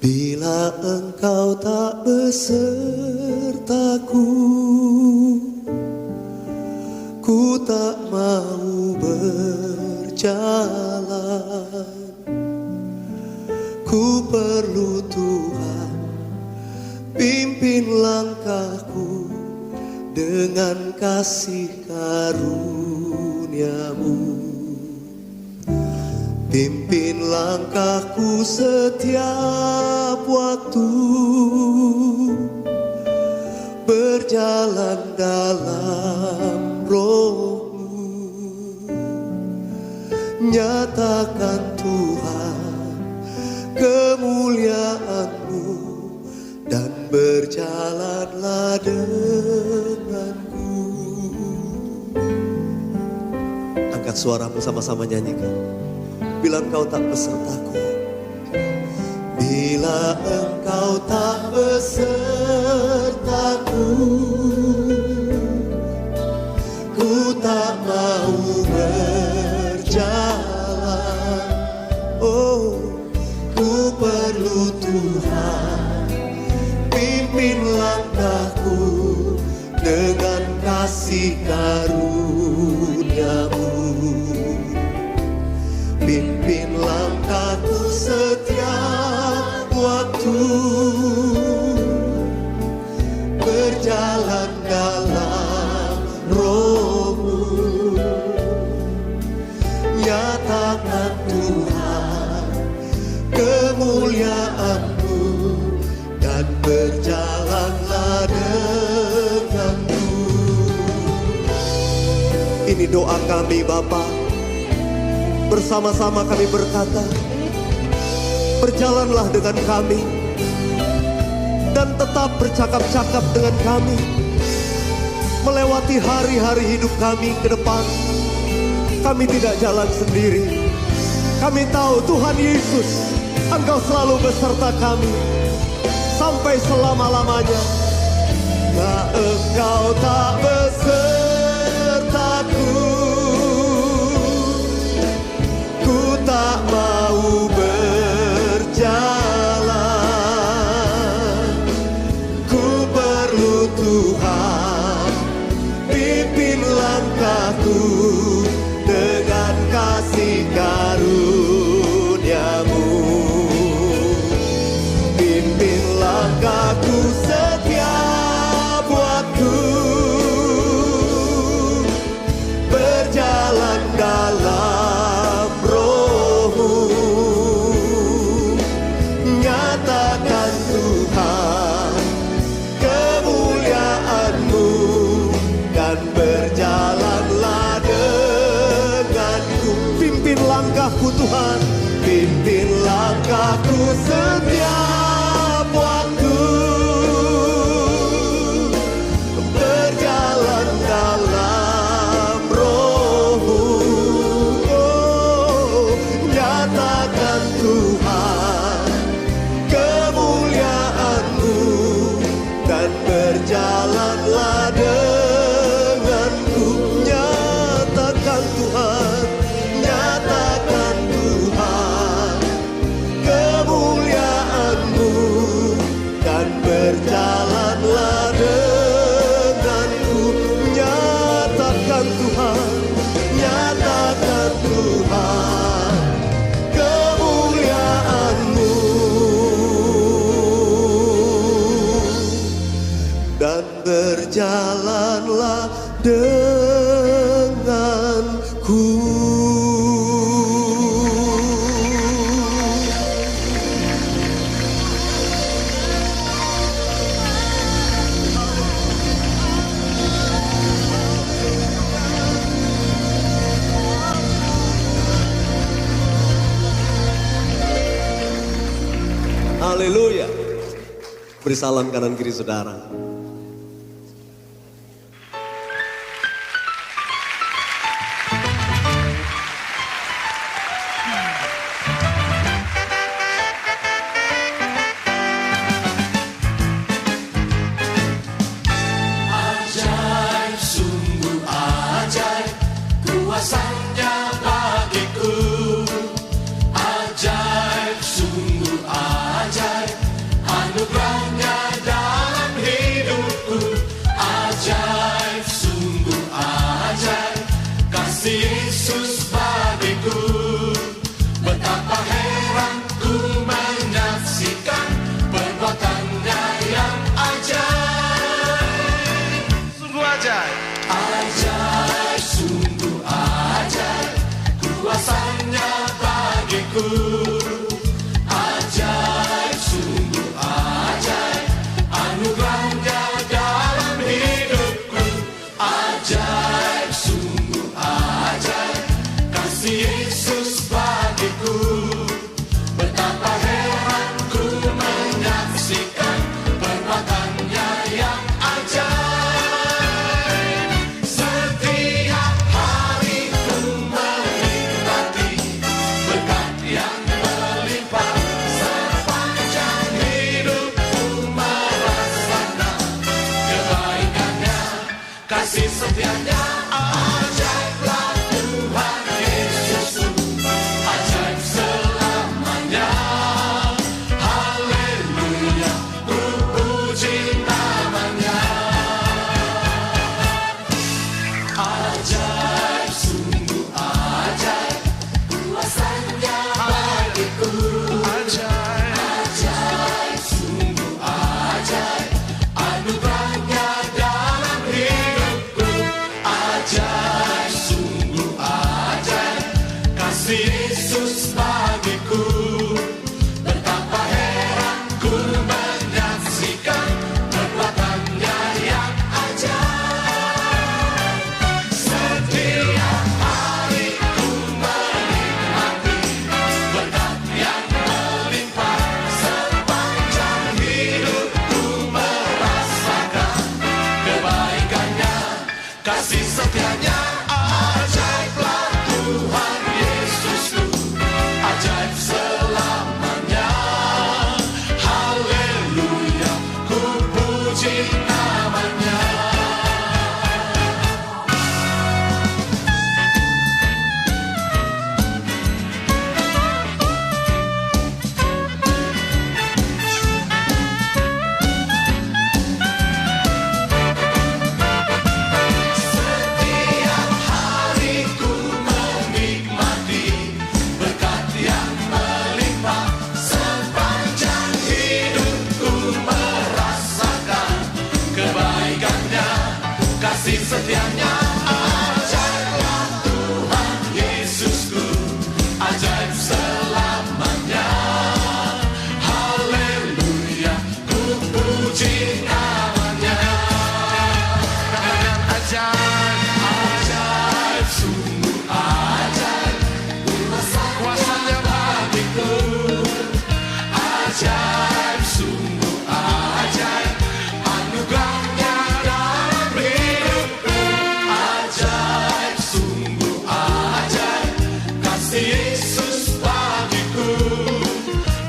Bila engkau tak besertaku, ku tak mau berjalan. Ku perlu Tuhan, pimpin langkahku dengan kasih karunia-Mu. Pimpin langkahku setiap waktu, berjalan dalam Roh-Mu. Nyatakan Tuhan kemuliaan-Mu, dan berjalanlah denganku. Angkat suaramu, sama-sama nyanyikan. Bila engkau tak besertaku, bila engkau tak besertaku, ku tak mau berjalan. Oh, ku perlu Tuhan, pimpin langkahku dengan kasih karunia-Mu. Pimpin langkahku setiap waktu, berjalan dalam Roh-Mu. Nyatakan Tuhan kemuliaan-Mu, dan berjalanlah denganku. Ini doa kami Bapa. Bersama-sama kami berkata, berjalanlah dengan kami, dan tetap bercakap-cakap dengan kami, melewati hari-hari hidup kami ke depan. Kami tidak jalan sendiri. Kami tahu Tuhan Yesus, Engkau selalu beserta kami, sampai selama-lamanya. Nah, Engkau tak besertaku, tak mau berjalan. Ku perlu Tuhan, pimpin langkahku dengan kasih karunia-Mu. Pimpin langkahku setiap waktu, berjalan dalam langkahku Tuhan, pimpin langkahku setiap waktu, berjalan dalam Roh-Mu. Oh, nyatakan Tuhan kemuliaan-Mu, dan berjalanlah denganku. Nyatakan Tuhan, nyatakan Tuhan kemuliaan-Mu, dan berjalanlah denganku. Nyatakan Tuhan, nyatakan Tuhan kemuliaan-Mu, dan berjalanlah denganku. Haleluya. Beri salam kanan kiri saudara. Ajaib, sungguh ajaib, kuasanya bagiku. Ajaib, sungguh ajaib, Yesus bagiku. Betapa heran ku menyaksikan perbuatannya yang ajaib. Setiap hari ku menikmati berkat yang melimpah. Sepanjang hidupku merasakan kebaikannya, kasih setianya. Ajaiblah Tuhan Yesusku, ajaib selamanya. Haleluya, ku puji namanya. Ajaib, sungguh ajaib, kuasanya bagiku. Ajaib, sungguh ajaib, anugerahnya dalam hidupku. Ajaib, sungguh ajaib, kasih Yesus bagiku. Betapa heran ku menyaksikan perbuatannya yang ajaib. Setiap hari ku menikmati berkat yang melimpah. Sepanjang hidupku merasakan kebaikannya, kasih setianya. Ajaiblah Tuhan Yesusku, ajaib selamanya. Haleluya, ku puji namanya. Setiap hari ku menikmati berkat yang melimpah. Sepanjang hidupku merasakan kebaikannya, kasih setianya. Ajaiblah Tuhan Yesusku, ajaib selamanya. Haleluya, ku puji namanya. Ajaib, sungguh ajaib, kuasanya bagiku. Ajaib, sungguh ajaib, anugerahnya dalam hidupku. Ajaib, sungguh ajaib, kasih Yesus bagiku.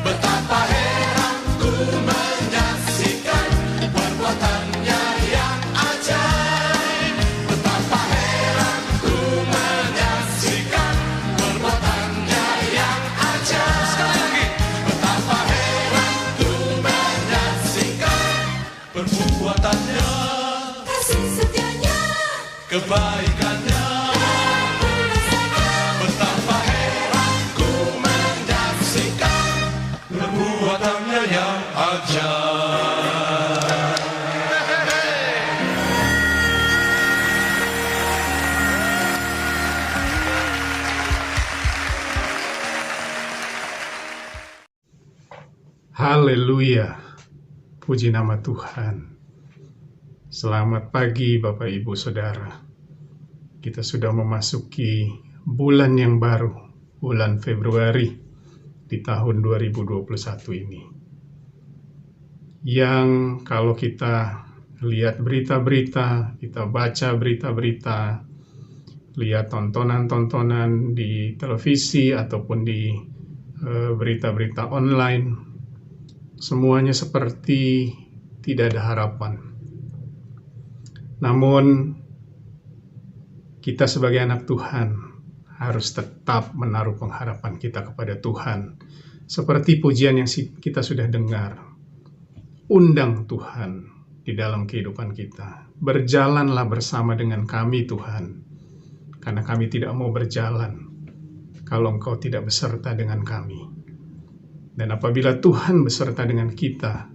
Betapa heran ku menyaksikan perbuatannya yang ajaib. Betapa heran ku menyaksikan perbuatannya yang ajaib. Sekali lagi. Betapa heran ku menyaksikan perbuatannya, kasih setianya, kebaikannya. Betapa heran ku menyaksikan perbuatannya yang ajaib. Haleluya, puji nama Tuhan. Selamat pagi Bapak Ibu Saudara. Kita sudah memasuki bulan yang baru, bulan Februari di tahun 2021 ini. Yang kalau kita lihat berita-berita, kita baca berita-berita, lihat tontonan-tontonan di televisi ataupun di berita-berita online, semuanya seperti tidak ada harapan. Namun kita sebagai anak Tuhan harus tetap menaruh pengharapan kita kepada Tuhan. Seperti pujian yang kita sudah dengar. Undang Tuhan di dalam kehidupan kita. Berjalanlah bersama dengan kami Tuhan. Karena kami tidak mau berjalan kalau Engkau tidak beserta dengan kami. Dan apabila Tuhan beserta dengan kita,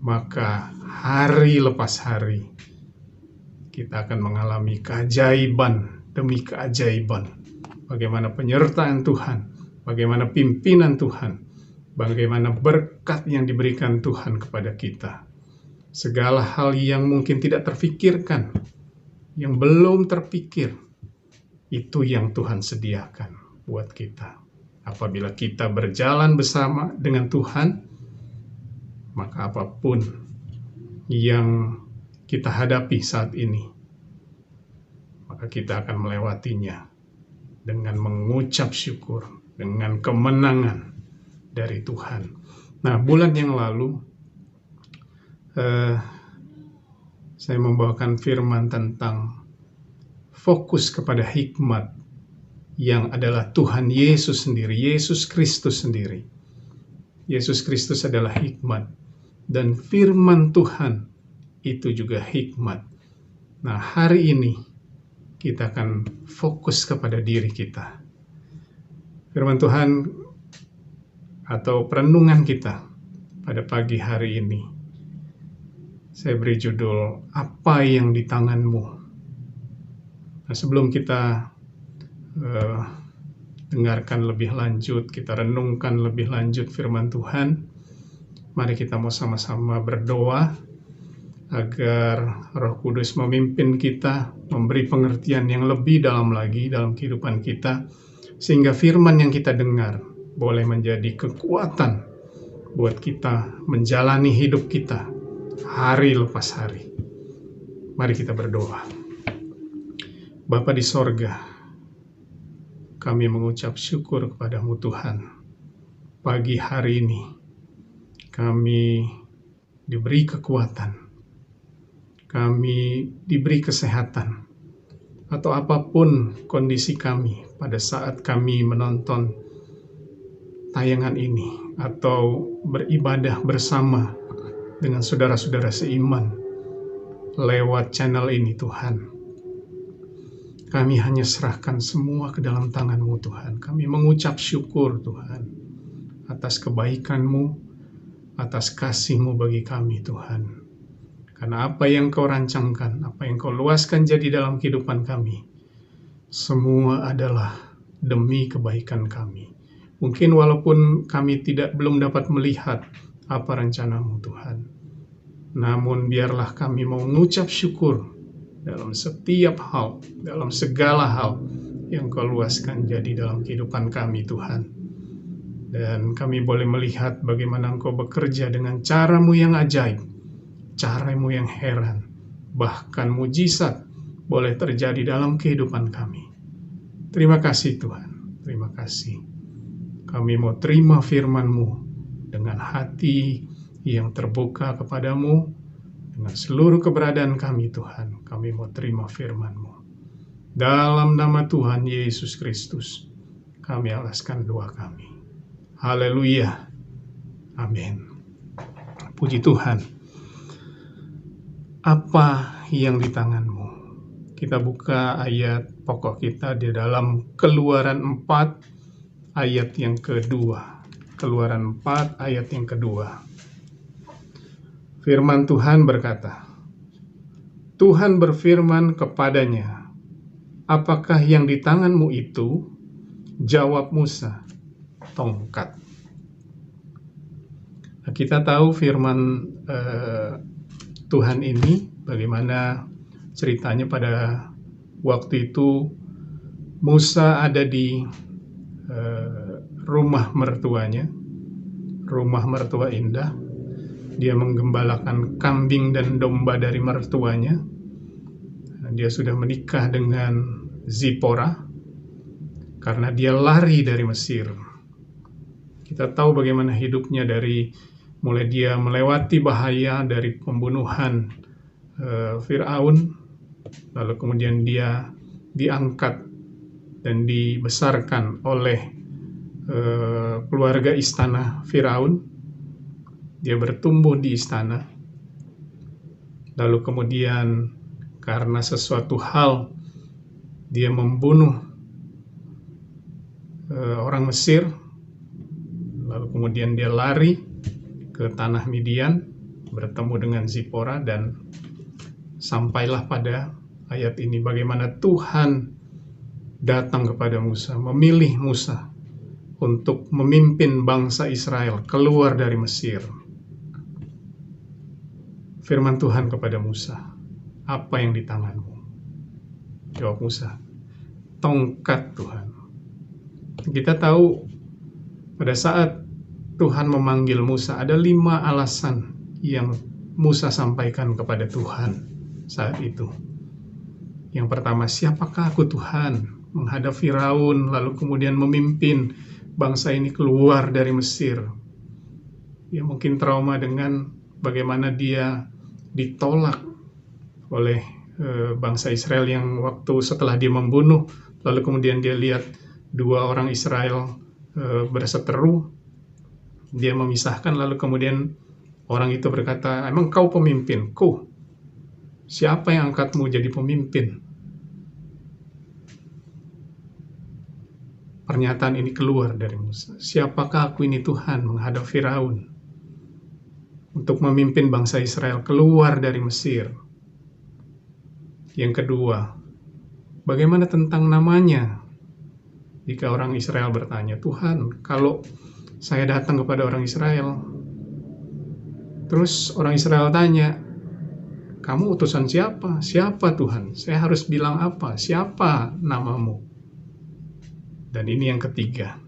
maka hari lepas hari kita akan mengalami keajaiban demi keajaiban. Bagaimana penyertaan Tuhan, bagaimana pimpinan Tuhan, bagaimana berkat yang diberikan Tuhan kepada kita. Segala hal yang mungkin tidak terfikirkan, yang belum terpikir, Itu yang Tuhan sediakan buat kita. Apabila kita berjalan bersama dengan Tuhan, maka apapun yang kita hadapi saat ini, maka kita akan melewatinya dengan mengucap syukur, dengan kemenangan dari Tuhan. Nah, bulan yang lalu saya membawakan firman tentang fokus kepada hikmat yang adalah Tuhan Yesus sendiri, Yesus Kristus sendiri. Yesus Kristus adalah hikmat, dan firman Tuhan itu juga hikmat. Nah, hari ini kita akan fokus kepada diri kita. Firman Tuhan atau perenungan kita pada pagi hari ini, saya beri judul, apa yang di tanganmu? Nah, sebelum kita dengarkan lebih lanjut, kita renungkan lebih lanjut firman Tuhan, mari kita mau sama-sama berdoa agar Roh Kudus memimpin kita, memberi pengertian yang lebih dalam lagi dalam kehidupan kita, sehingga firman yang kita dengar boleh menjadi kekuatan buat kita menjalani hidup kita hari lepas hari. Mari kita berdoa. Bapa di sorga, kami mengucap syukur kepadamu Tuhan. Pagi hari ini kami diberi kekuatan, kami diberi kesehatan, atau apapun kondisi kami pada saat kami menonton tayangan ini atau beribadah bersama dengan saudara-saudara seiman lewat channel ini Tuhan. Kami hanya serahkan semua ke dalam tangan-Mu Tuhan. Kami mengucap syukur Tuhan atas kebaikan-Mu, atas kasih-Mu bagi kami Tuhan. Karena apa yang Kau rancangkan, apa yang Kau luaskan jadi dalam kehidupan kami, semua adalah demi kebaikan kami. Mungkin walaupun kami belum dapat melihat apa rencana-Mu Tuhan, namun biarlah kami mengucap syukur dalam setiap hal, dalam segala hal yang Kau luaskan jadi dalam kehidupan kami Tuhan. Dan kami boleh melihat bagaimana Engkau bekerja dengan cara-Mu yang ajaib, cara-Mu yang heran, bahkan mujizat boleh terjadi dalam kehidupan kami. Terima kasih Tuhan, terima kasih. Kami mau terima firman-Mu dengan hati yang terbuka kepadamu, dengan seluruh keberadaan kami Tuhan. Kami mau terima firman-Mu. Dalam nama Tuhan Yesus Kristus, kami alaskan doa kami. Haleluya. Amin. Puji Tuhan. Apa yang di tanganmu? Kita buka ayat pokok kita di dalam Keluaran 4 ayat yang kedua. Keluaran 4 ayat yang kedua. Firman Tuhan berkata, Tuhan berfirman kepadanya, apakah yang di tanganmu itu? Jawab Musa, tongkat. Nah, kita tahu firman Tuhan ini, bagaimana ceritanya pada waktu itu Musa ada di rumah mertuanya, rumah mertua indah. Dia menggembalakan kambing dan domba dari mertuanya. Dia sudah menikah dengan Zipora karena dia lari dari Mesir. Kita tahu bagaimana hidupnya dari mulai dia melewati bahaya dari pembunuhan Firaun, lalu kemudian dia diangkat dan dibesarkan oleh keluarga istana Firaun. Dia bertumbuh di istana, lalu kemudian karena sesuatu hal dia membunuh orang Mesir, lalu kemudian dia lari ke tanah Midian, bertemu dengan Zipora, dan sampailah pada ayat ini bagaimana Tuhan datang kepada Musa, memilih Musa untuk memimpin bangsa Israel keluar dari Mesir. Firman Tuhan kepada Musa, apa yang di tanganmu? Jawab Musa, tongkat Tuhan. Kita tahu pada saat Tuhan memanggil Musa, ada 5 alasan yang Musa sampaikan kepada Tuhan saat itu. Yang pertama, siapakah aku Tuhan menghadap Firaun, lalu kemudian memimpin bangsa ini keluar dari Mesir. Dia mungkin trauma dengan bagaimana dia ditolak oleh bangsa Israel yang waktu setelah dia membunuh, lalu kemudian dia lihat 2 orang Israel berseteru, dia memisahkan, lalu kemudian orang itu berkata, emang kau pemimpinku? Siapa yang angkatmu jadi pemimpin? Pernyataan ini keluar dari Musa. Siapakah aku ini Tuhan menghadap Firaun untuk memimpin bangsa Israel keluar dari Mesir? Yang kedua, bagaimana tentang namanya? Jika orang Israel bertanya, Tuhan, kalau saya datang kepada orang Israel, terus orang Israel tanya, kamu utusan siapa? Siapa Tuhan? Saya harus bilang apa? Siapa namamu? Dan ini yang ketiga.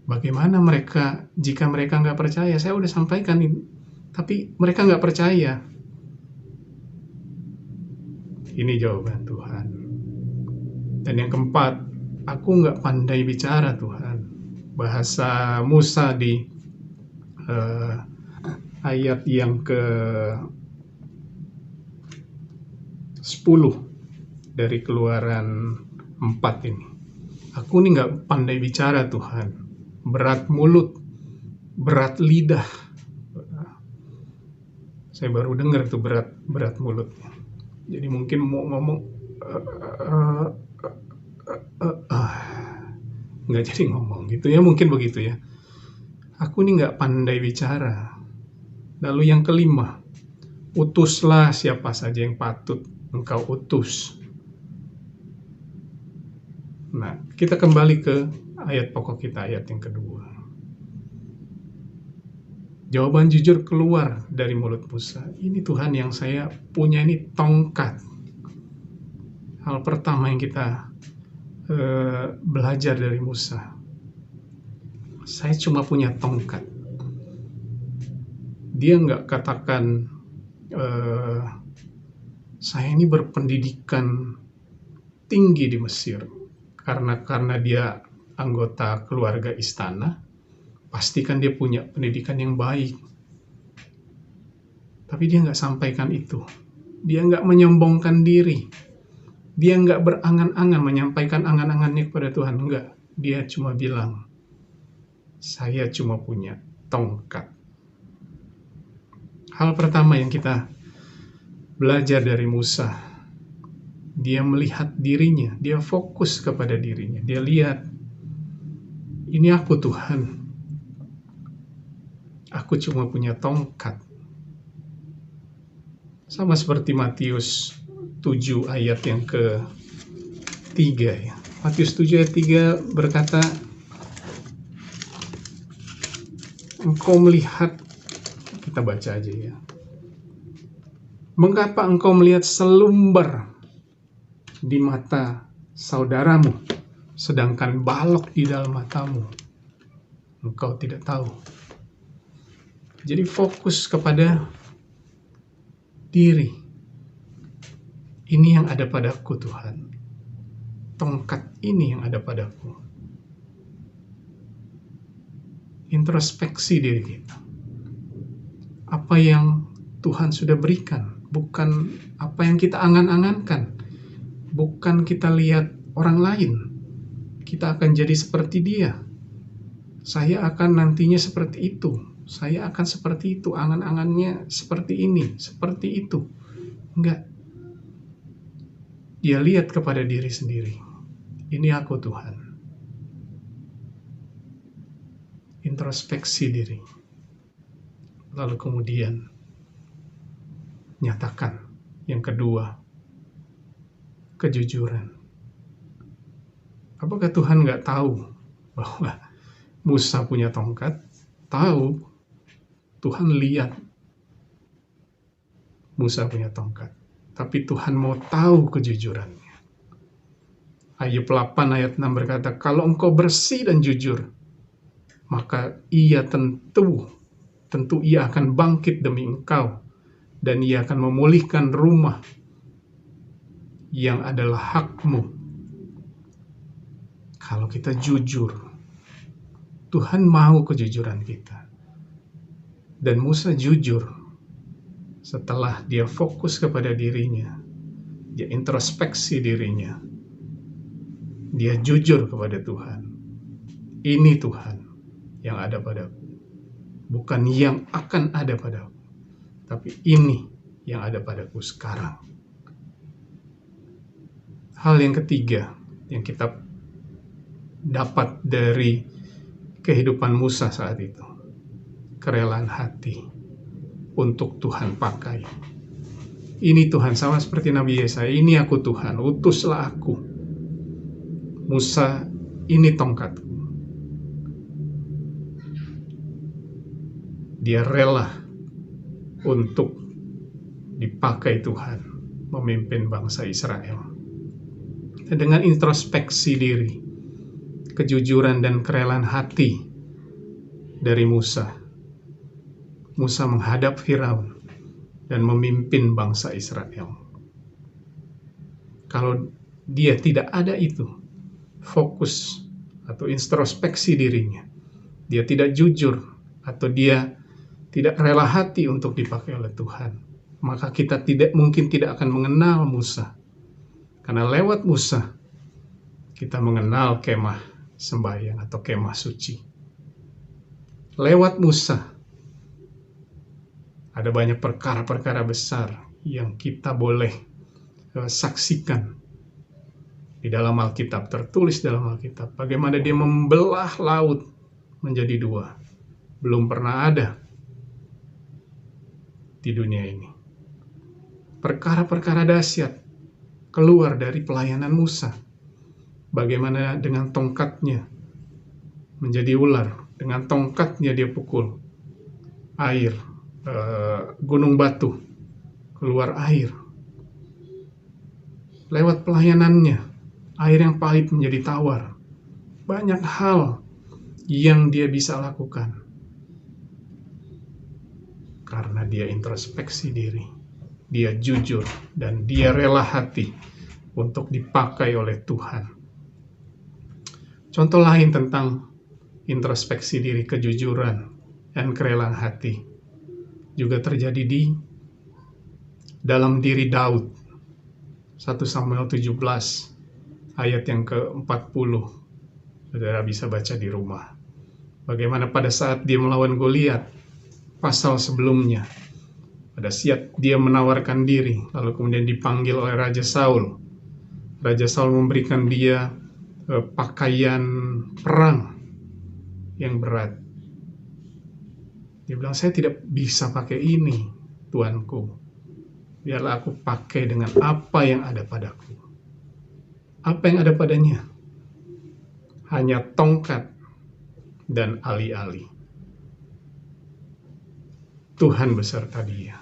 Bagaimana mereka, jika mereka nggak percaya? Saya udah sampaikan ini, tapi mereka nggak percaya. Ini jawaban Tuhan. Dan yang keempat, aku nggak pandai bicara Tuhan. Bahasa Musa di ayat yang ke-10 dari Keluaran 4 ini. Aku ini nggak pandai bicara Tuhan. Berat mulut, berat lidah. Saya baru dengar tuh berat mulut. Jadi mungkin mau ngomong nggak jadi ngomong gitu ya, mungkin begitu ya. Aku ini nggak pandai bicara. Lalu yang kelima, utuslah siapa saja yang patut engkau utus. Nah, kita kembali ke ayat pokok kita, ayat yang kedua. Jawaban jujur keluar dari mulut Musa. Ini Tuhan yang saya punya ini tongkat. Hal pertama yang kita belajar dari Musa. Saya cuma punya tongkat. Dia nggak katakan, saya ini berpendidikan tinggi di Mesir. Karena dia anggota keluarga istana, pastikan dia punya pendidikan yang baik. Tapi dia nggak sampaikan itu. Dia nggak menyombongkan diri. Dia nggak berangan-angan menyampaikan angan-angannya kepada Tuhan. Enggak. Dia cuma bilang, saya cuma punya tongkat. Hal pertama yang kita belajar dari Musa, dia melihat dirinya, dia fokus kepada dirinya. Dia lihat, ini aku Tuhan. Aku cuma punya tongkat. Sama seperti Matius 7 ayat yang ke-3 ya. Matius 7 ayat 3 berkata, engkau melihat, kita baca aja ya. Mengapa engkau melihat selumbar di mata saudaramu, sedangkan balok di dalam matamu engkau tidak tahu? Jadi fokus kepada diri. Ini yang ada padaku Tuhan. Tongkat ini yang ada padaku. Introspeksi diri kita. Apa yang Tuhan sudah berikan, bukan apa yang kita angan-angankan. Bukan kita lihat orang lain. Kita akan jadi seperti dia. Saya akan nantinya seperti itu. Saya akan seperti itu. Angan-angannya seperti ini, seperti itu. Enggak. Dia lihat kepada diri sendiri. Ini aku Tuhan. Introspeksi diri. Lalu kemudian nyatakan. Yang kedua, kejujuran. Apakah Tuhan nggak tahu bahwa Musa punya tongkat? Tahu. Tuhan lihat Musa punya tongkat. Tapi Tuhan mau tahu kejujurannya. Ayub 8 ayat 6 berkata, kalau engkau bersih dan jujur, maka tentu ia akan bangkit demi engkau, dan ia akan memulihkan rumah yang adalah hakmu. Kalau kita jujur, Tuhan mau kejujuran kita. Dan Musa jujur setelah dia fokus kepada dirinya, dia introspeksi dirinya, dia jujur kepada Tuhan. Ini Tuhan yang ada padaku, bukan yang akan ada padaku, tapi ini yang ada padaku sekarang. Hal yang ketiga yang kita dapat dari kehidupan Musa saat itu, kerelaan hati untuk Tuhan pakai. Ini Tuhan, sama seperti Nabi Yesaya, ini aku Tuhan, utuslah aku. Musa, ini tongkatku. Dia rela untuk dipakai Tuhan memimpin bangsa Israel. Dan dengan introspeksi diri, kejujuran dan kerelaan hati dari Musa menghadap Firaun dan memimpin bangsa Israel. Kalau dia tidak ada itu, fokus atau introspeksi dirinya, dia tidak jujur atau dia tidak rela hati untuk dipakai oleh Tuhan, maka kita mungkin tidak akan mengenal Musa. Karena lewat Musa, kita mengenal kemah sembahyang atau kemah suci. Lewat Musa, ada banyak perkara-perkara besar yang kita boleh saksikan di dalam Alkitab, tertulis dalam Alkitab. Bagaimana dia membelah laut menjadi dua. Belum pernah ada di dunia ini. Perkara-perkara dahsyat keluar dari pelayanan Musa. Bagaimana dengan tongkatnya menjadi ular, dengan tongkatnya dia pukul air, gunung batu, keluar air. Lewat pelayanannya, air yang pahit menjadi tawar. Banyak hal yang dia bisa lakukan karena dia introspeksi diri, dia jujur, dan dia rela hati untuk dipakai oleh Tuhan. Contoh lain tentang introspeksi diri, kejujuran, dan kerelaan hati juga terjadi di dalam diri Daud. 1 Samuel 17 ayat yang ke-40. Saudara bisa baca di rumah. Bagaimana pada saat dia melawan Goliat, pasal sebelumnya, pada saat dia menawarkan diri, lalu kemudian dipanggil oleh Raja Saul. Raja Saul memberikan dia pakaian perang yang berat. Dia bilang, saya tidak bisa pakai ini, Tuanku. Biarlah aku pakai dengan apa yang ada padaku. Apa yang ada padanya? Hanya tongkat dan ali-ali. Tuhan beserta dia.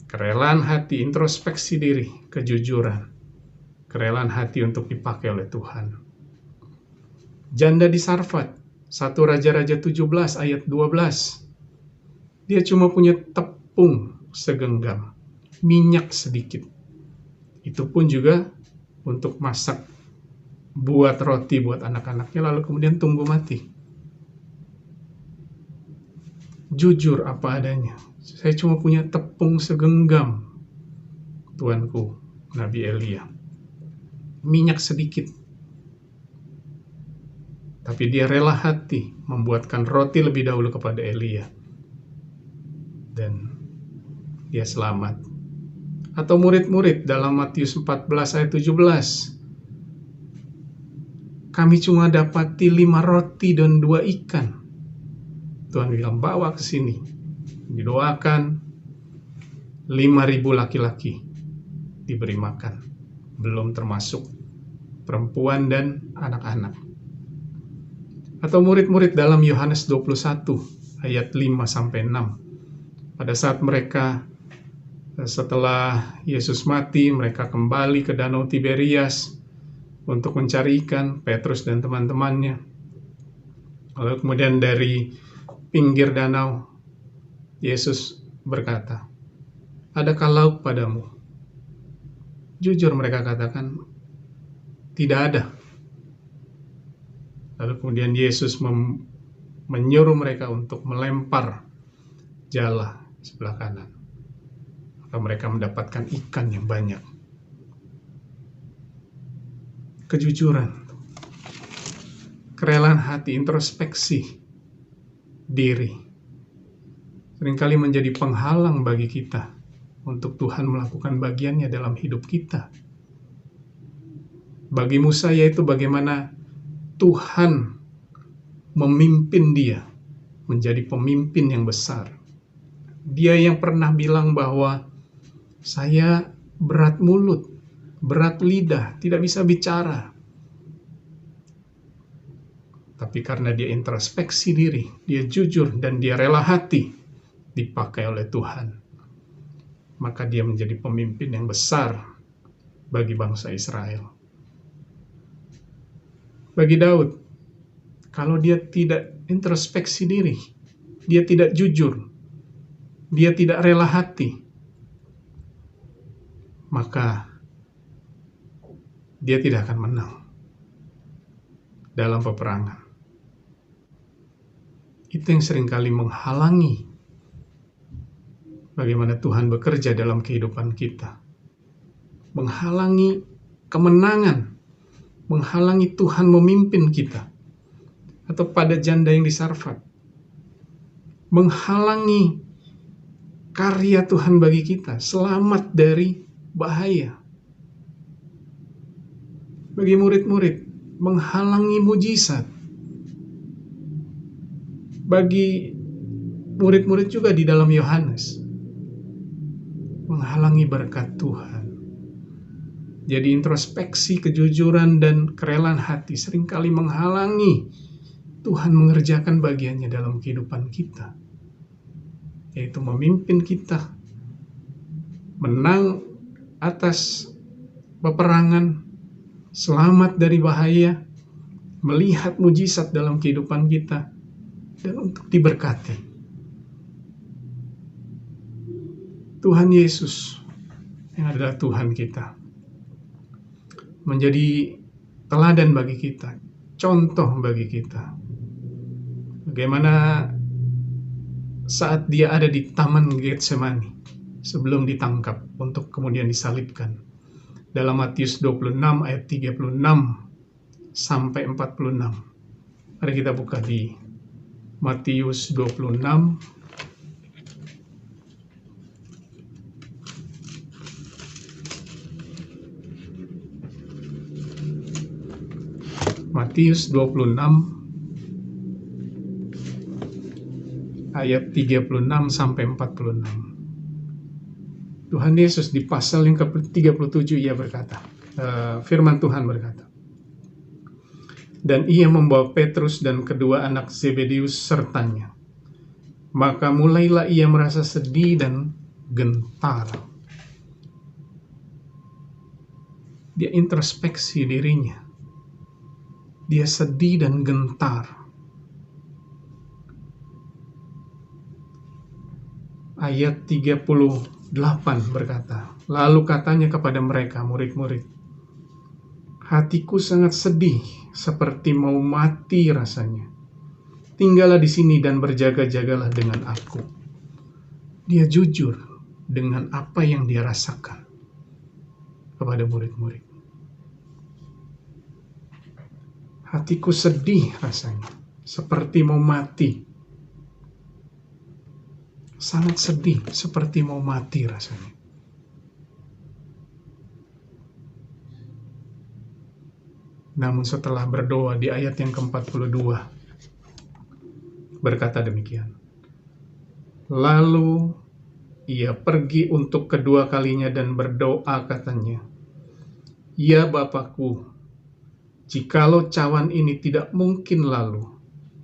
Kerelaan hati, introspeksi diri, kejujuran. Kerelaan hati untuk dipakai oleh Tuhan. Janda di Sarfat, 1 Raja-Raja 17 ayat 12. Dia cuma punya tepung segenggam, minyak sedikit. Itu pun juga untuk masak, buat roti buat anak-anaknya, lalu kemudian tunggu mati. Jujur apa adanya. Saya cuma punya tepung segenggam, Tuanku, Nabi Elia. Minyak sedikit. Tapi dia rela hati membuatkan roti lebih dahulu kepada Elia. Dan dia selamat. Atau murid-murid dalam Matius 14 ayat 17. Kami cuma dapati 5 roti dan 2 ikan. Tuhan bilang, bawa ke sini. Didoakan, 5.000 laki-laki diberi makan. Belum termasuk perempuan dan anak-anak. Atau murid-murid dalam Yohanes 21 ayat 5-6. Pada saat mereka, setelah Yesus mati, mereka kembali ke Danau Tiberias. untuk mencari ikan, Petrus dan teman-temannya. Lalu kemudian dari pinggir danau, Yesus berkata, "Adakah lauk padamu?" Jujur mereka katakan, "Tidak ada." Lalu kemudian Yesus menyuruh mereka untuk melempar jala sebelah kanan. Maka mereka mendapatkan ikan yang banyak. Kejujuran, kerelaan hati, introspeksi diri seringkali menjadi penghalang bagi kita untuk Tuhan melakukan bagiannya dalam hidup kita. Bagi Musa yaitu bagaimana Tuhan memimpin dia menjadi pemimpin yang besar. Dia yang pernah bilang bahwa saya berat mulut, berat lidah, tidak bisa bicara. Tapi karena dia introspeksi diri, dia jujur dan dia rela hati dipakai oleh Tuhan, maka dia menjadi pemimpin yang besar bagi bangsa Israel. Bagi Daud, kalau dia tidak introspeksi diri, dia tidak jujur, dia tidak rela hati, maka dia tidak akan menang dalam peperangan. Itu yang seringkali menghalangi bagaimana Tuhan bekerja dalam kehidupan kita. Menghalangi kemenangan, menghalangi Tuhan memimpin kita. Atau pada janda yang di Sarfat, menghalangi karya Tuhan bagi kita, selamat dari bahaya. Bagi murid-murid, menghalangi mujizat. Bagi murid-murid juga di dalam Yohanes, menghalangi berkat Tuhan. Jadi introspeksi, kejujuran, dan kerelaan hati seringkali menghalangi Tuhan mengerjakan bagiannya dalam kehidupan kita, yaitu memimpin kita menang atas peperangan, selamat dari bahaya, melihat mujizat dalam kehidupan kita, dan untuk diberkati. Tuhan Yesus yang adalah Tuhan kita menjadi teladan bagi kita, contoh bagi kita. Bagaimana saat dia ada di Taman Getsemani sebelum ditangkap untuk kemudian disalibkan. Dalam Matius 26 ayat 36 sampai 46. Mari kita buka di Matius 26 Matius 26 ayat 36 sampai 46. Tuhan Yesus di pasal yang ke-37 ia berkata, firman Tuhan berkata, "Dan ia membawa Petrus dan kedua anak Zebedeus sertanya. Maka mulailah ia merasa sedih dan gentar." Dia introspeksi dirinya. Dia sedih dan gentar. Ayat 38 berkata, lalu katanya kepada mereka, murid-murid, "Hatiku sangat sedih, seperti mau mati rasanya. Tinggallah di sini dan berjaga-jagalah dengan aku." Dia jujur dengan apa yang dia rasakan kepada murid-murid. Hatiku sedih rasanya, seperti mau mati. Sangat sedih, seperti mau mati rasanya. Namun setelah berdoa di ayat yang ke-42, berkata demikian. Lalu ia pergi untuk kedua kalinya dan berdoa katanya, "Ya Bapakku, jikalau cawan ini tidak mungkin lalu,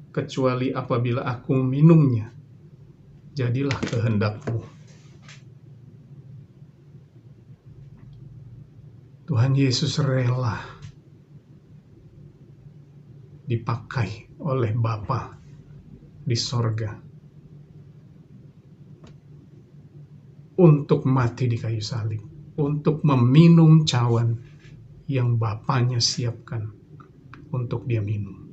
kecuali apabila aku minumnya, jadilah kehendak-Mu." Tuhan Yesus rela dipakai oleh Bapa di sorga untuk mati di kayu salib, untuk meminum cawan yang Bapanya siapkan untuk dia minum.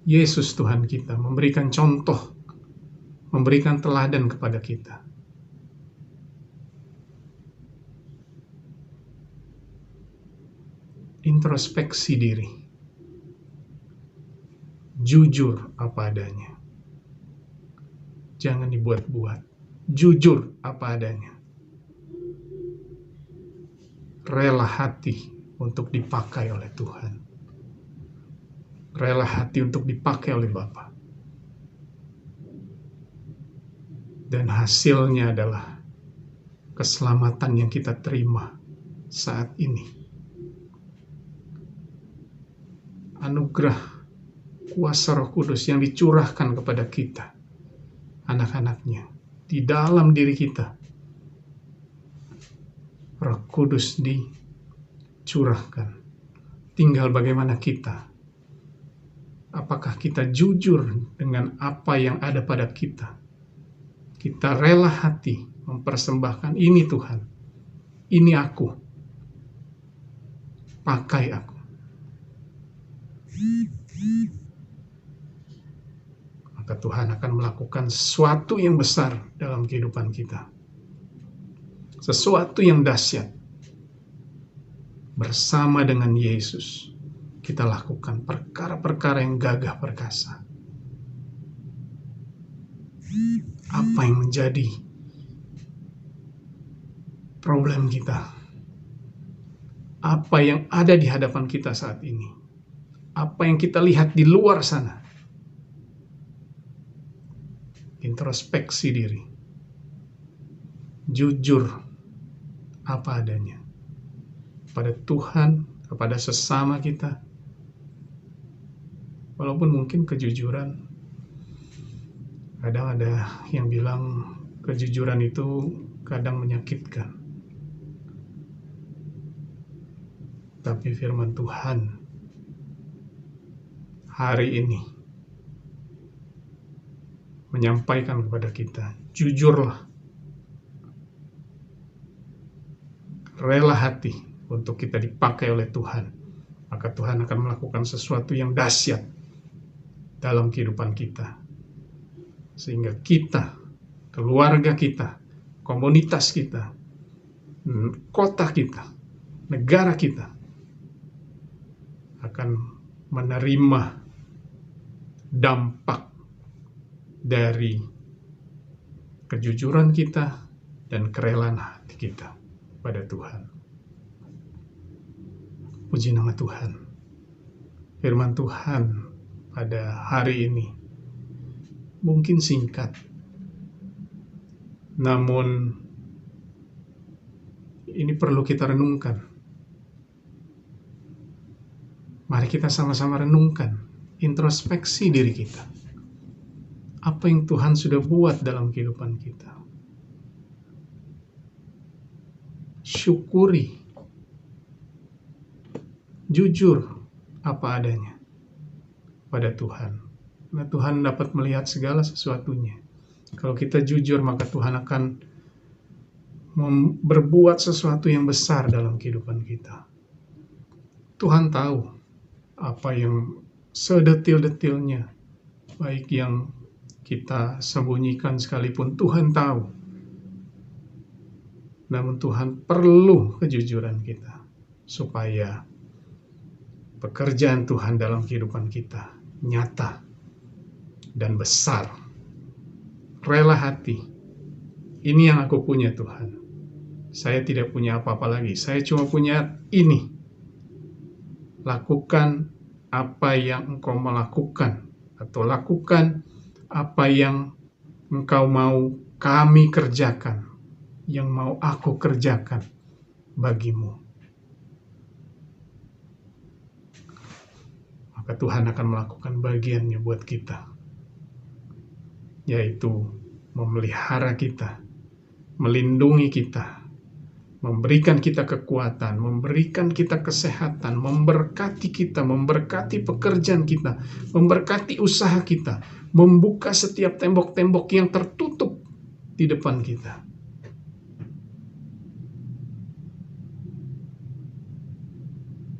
Yesus Tuhan kita memberikan contoh, memberikan teladan kepada kita. Introspeksi diri, jujur apa adanya, jangan dibuat-buat, jujur apa adanya, rela hati untuk dipakai oleh Tuhan, rela hati untuk dipakai oleh Bapa, dan hasilnya adalah keselamatan yang kita terima saat ini. Anugerah kuasa Roh Kudus yang dicurahkan kepada kita, anak-anaknya, di dalam diri kita. Roh Kudus dicurahkan. Tinggal bagaimana kita. Apakah kita jujur dengan apa yang ada pada kita? Kita rela hati mempersembahkan, ini Tuhan, ini aku, pakai aku. Maka Tuhan akan melakukan sesuatu yang besar dalam kehidupan kita. Sesuatu yang dahsyat. Bersama dengan Yesus, kita lakukan perkara-perkara yang gagah perkasa. Apa yang menjadi problem kita? Apa yang ada di hadapan kita saat ini? Apa yang kita lihat di luar sana? Introspeksi diri. Jujur apa adanya. Pada Tuhan, kepada sesama kita. Walaupun mungkin kejujuran, kadang ada yang bilang kejujuran itu kadang menyakitkan. Tapi firman Tuhan hari ini menyampaikan kepada kita, jujurlah, rela hati untuk kita dipakai oleh Tuhan, maka Tuhan akan melakukan sesuatu yang dahsyat dalam kehidupan kita, sehingga kita, keluarga kita, komunitas kita, kota kita, negara kita akan menerima dampak dari kejujuran kita dan kerelaan hati kita pada Tuhan. Puji nama Tuhan. Firman Tuhan pada hari ini mungkin singkat, namun ini perlu kita renungkan. Mari kita sama-sama renungkan, introspeksi diri kita. Apa yang Tuhan sudah buat dalam kehidupan kita. Syukuri. Jujur apa adanya pada Tuhan. Karena Tuhan dapat melihat segala sesuatunya. Kalau kita jujur, maka Tuhan akan berbuat sesuatu yang besar dalam kehidupan kita. Tuhan tahu apa yang sedetil-detilnya, baik yang kita sembunyikan sekalipun Tuhan tahu. Namun Tuhan perlu kejujuran kita supaya pekerjaan Tuhan dalam kehidupan kita nyata dan besar. Rela hati. Ini yang aku punya Tuhan. Saya tidak punya apa-apa lagi. Saya cuma punya ini. Lakukan apa yang engkau melakukan, atau lakukan apa yang engkau mau kami kerjakan, yang mau aku kerjakan bagimu. Maka Tuhan akan melakukan bagiannya buat kita, yaitu memelihara kita, melindungi kita, memberikan kita kekuatan, memberikan kita kesehatan, memberkati kita, memberkati pekerjaan kita, memberkati usaha kita, membuka setiap tembok-tembok yang tertutup di depan kita.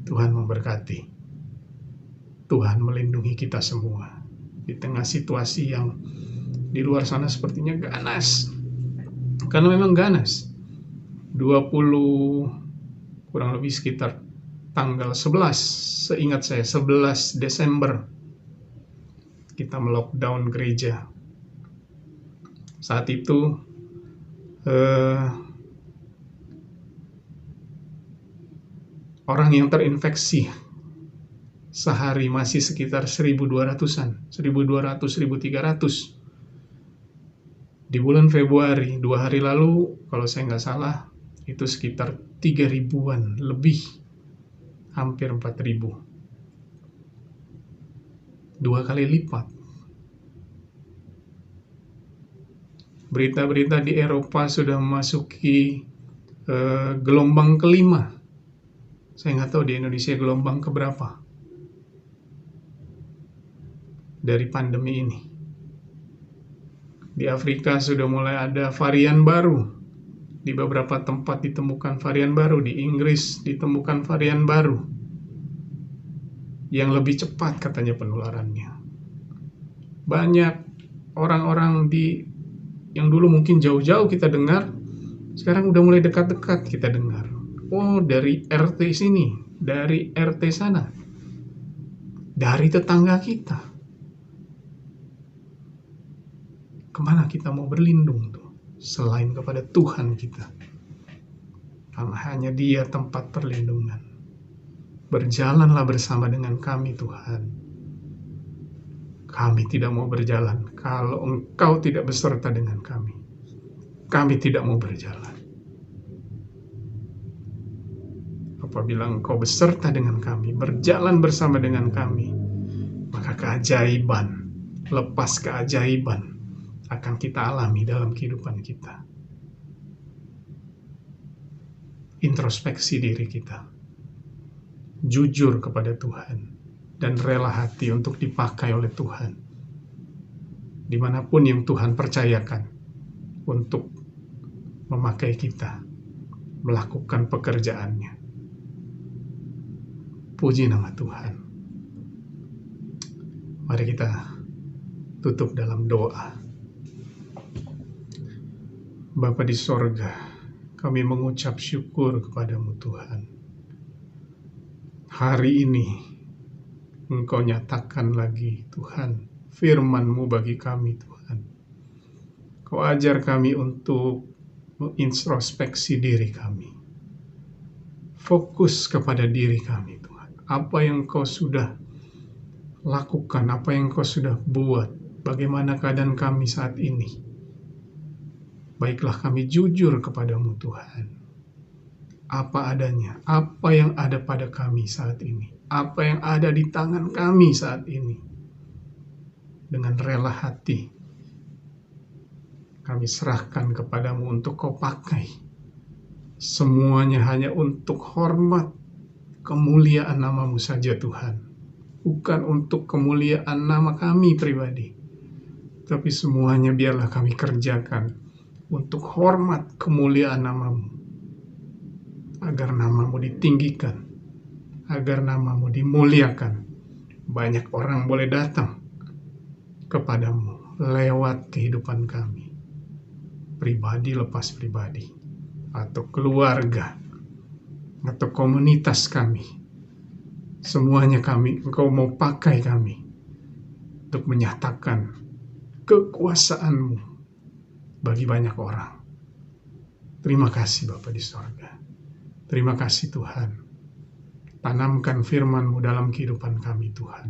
Tuhan memberkati. Tuhan melindungi kita semua di tengah situasi yang di luar sana sepertinya ganas. Karena memang ganas. 20 kurang lebih sekitar tanggal 11, seingat saya 11 Desember kita melockdown gereja. Saat itu orang yang terinfeksi sehari masih sekitar 1.200-an, 1.200, 1.300. Di bulan Februari, 2 hari lalu, kalau saya nggak salah, itu sekitar 3.000-an lebih, hampir 4.000. 2 kali lipat. Berita-berita di Eropa sudah memasuki gelombang kelima. Saya nggak tahu di Indonesia gelombang keberapa dari pandemi ini. Di Afrika sudah mulai ada varian baru. Di beberapa tempat ditemukan varian baru. Di Inggris ditemukan varian baru. Yang lebih cepat katanya penularannya. Banyak orang-orang yang dulu mungkin jauh-jauh kita dengar, sekarang udah mulai dekat-dekat kita dengar. Oh, dari RT sini, dari RT sana, dari tetangga kita. Kemana kita mau berlindung tuh? Selain kepada Tuhan kita. Karena hanya Dia tempat perlindungan. Berjalanlah bersama dengan kami, Tuhan. Kami tidak mau berjalan kalau Engkau tidak beserta dengan kami. Kami tidak mau berjalan. Apabila Engkau beserta dengan kami, berjalan bersama dengan kami, maka keajaiban, lepas keajaiban akan kita alami dalam kehidupan kita. Introspeksi diri kita, jujur kepada Tuhan, dan rela hati untuk dipakai oleh Tuhan. Dimanapun yang Tuhan percayakan untuk memakai kita, melakukan pekerjaannya. Puji nama Tuhan. Mari kita tutup dalam doa. Bapa di sorga, kami mengucap syukur kepadamu Tuhan. Hari ini Engkau nyatakan lagi Tuhan firman-Mu bagi kami Tuhan. Kau ajar kami untuk mengintrospeksi diri kami. Fokus kepada diri kami Tuhan. Apa yang Kau sudah lakukan, apa yang Kau sudah buat, bagaimana keadaan kami saat ini. Baiklah kami jujur kepadamu Tuhan. Apa adanya, apa yang ada pada kami saat ini, apa yang ada di tangan kami saat ini. Dengan rela hati, kami serahkan kepadamu untuk Kau pakai. Semuanya hanya untuk hormat, kemuliaan nama-Mu saja Tuhan. Bukan untuk kemuliaan nama kami pribadi. Tapi semuanya biarlah kami kerjakan untuk hormat kemuliaan nama-Mu, agar nama-Mu ditinggikan, agar nama-Mu dimuliakan. Banyak orang boleh datang kepadamu lewat kehidupan kami, pribadi lepas pribadi, atau keluarga, atau komunitas kami. Semuanya Engkau mau pakai kami untuk menyatakan kekuasaan-Mu bagi banyak orang. Terima kasih Bapa di sorga. Terima kasih Tuhan. Tanamkan firman-Mu dalam kehidupan kami Tuhan.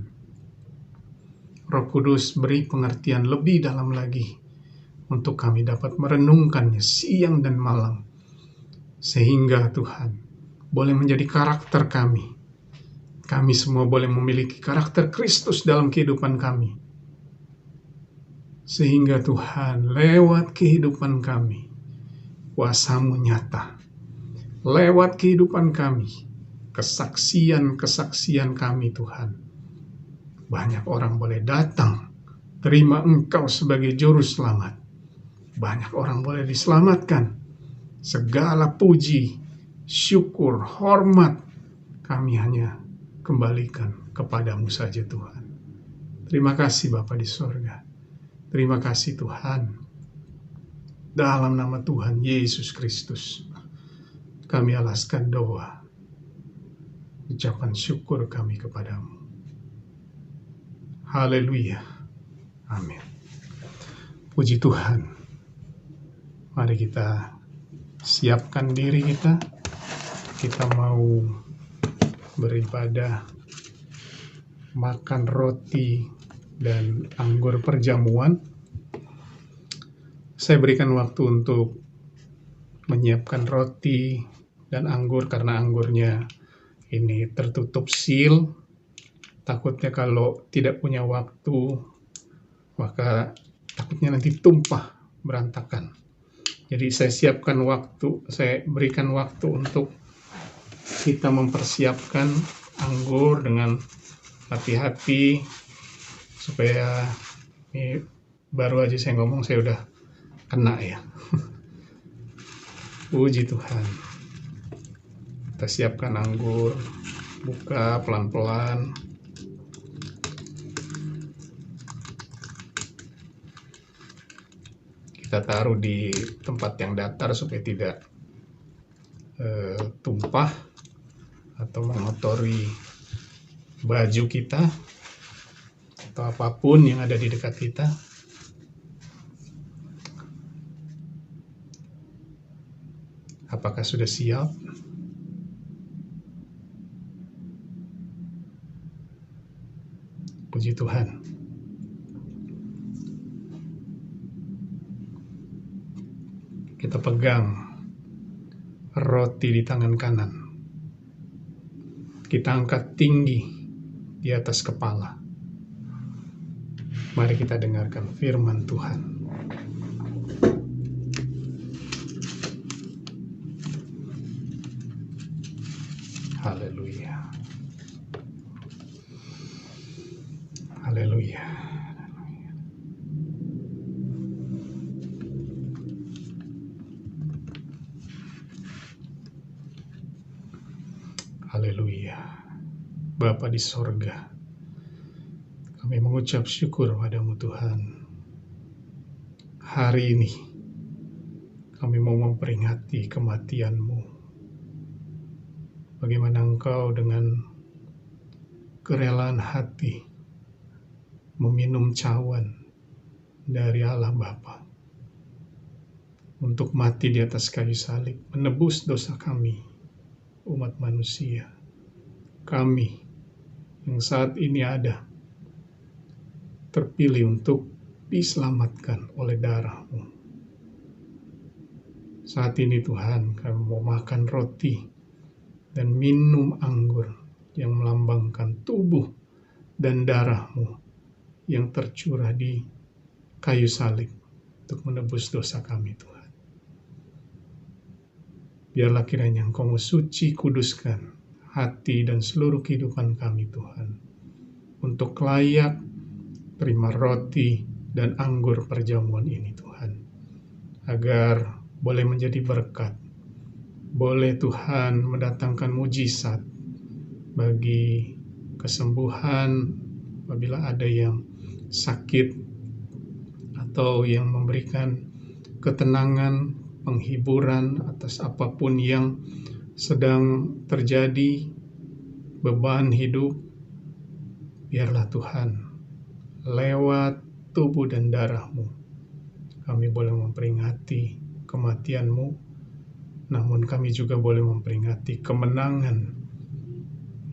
Roh Kudus beri pengertian lebih dalam lagi untuk kami dapat merenungkannya siang dan malam. Sehingga Tuhan boleh menjadi karakter kami. Kami semua boleh memiliki karakter Kristus dalam kehidupan kami. Sehingga Tuhan lewat kehidupan kami, kuasa-Mu nyata. lewat kehidupan kami, kesaksian-kesaksian kami Tuhan. Banyak orang boleh datang, terima Engkau sebagai Juru Selamat. Banyak orang boleh diselamatkan. Segala puji, syukur, hormat, kami hanya kembalikan kepadamu saja Tuhan. Terima kasih Bapa di sorga. Terima kasih Tuhan. Dalam nama Tuhan Yesus Kristus, kami alaskan doa, ucapan syukur kami kepadamu. Haleluya. Amin. Puji Tuhan. Mari kita siapkan diri kita. Kita mau beribadah, makan roti dan anggur perjamuan. Saya berikan waktu untuk menyiapkan roti dan anggur karena anggurnya ini tertutup seal. Takutnya kalau tidak punya waktu, maka takutnya nanti tumpah, berantakan. Jadi saya siapkan waktu, saya berikan waktu untuk kita mempersiapkan anggur dengan hati-hati, supaya ini baru aja saya ngomong saya udah kena ya. Puji Tuhan. Kita siapkan anggur, buka pelan-pelan. Kita taruh di tempat yang datar supaya tidak tumpah atau mengotori baju kita atau apapun yang ada di dekat kita. Apakah sudah siap? Puji Tuhan. Kita pegang roti di tangan kanan. Kita angkat tinggi di atas kepala. Mari kita dengarkan firman Tuhan. Haleluya. Haleluya. Haleluya. Bapa di sorga, kami mengucap syukur padamu Tuhan. Hari ini kami mau memperingati kematian-Mu. Bagaimana Engkau dengan kerelaan hati meminum cawan dari Allah Bapa untuk mati di atas kayu salib, menebus dosa kami, umat manusia. Kami yang saat ini ada, terpilih untuk diselamatkan oleh darah-Mu. Saat ini Tuhan, kami mau makan roti dan minum anggur yang melambangkan tubuh dan darah-Mu yang tercurah di kayu salib untuk menebus dosa kami Tuhan. Biarlah kiranya Engkau suci kuduskan hati dan seluruh kehidupan kami Tuhan, untuk layak terima roti dan anggur perjamuan ini Tuhan, agar boleh menjadi berkat, boleh Tuhan mendatangkan mujizat bagi kesembuhan apabila ada yang sakit, atau yang memberikan ketenangan, penghiburan atas apapun yang sedang terjadi, beban hidup. Biarlah Tuhan, lewat tubuh dan darah-Mu, kami boleh memperingati kematian-Mu, namun kami juga boleh memperingati kemenangan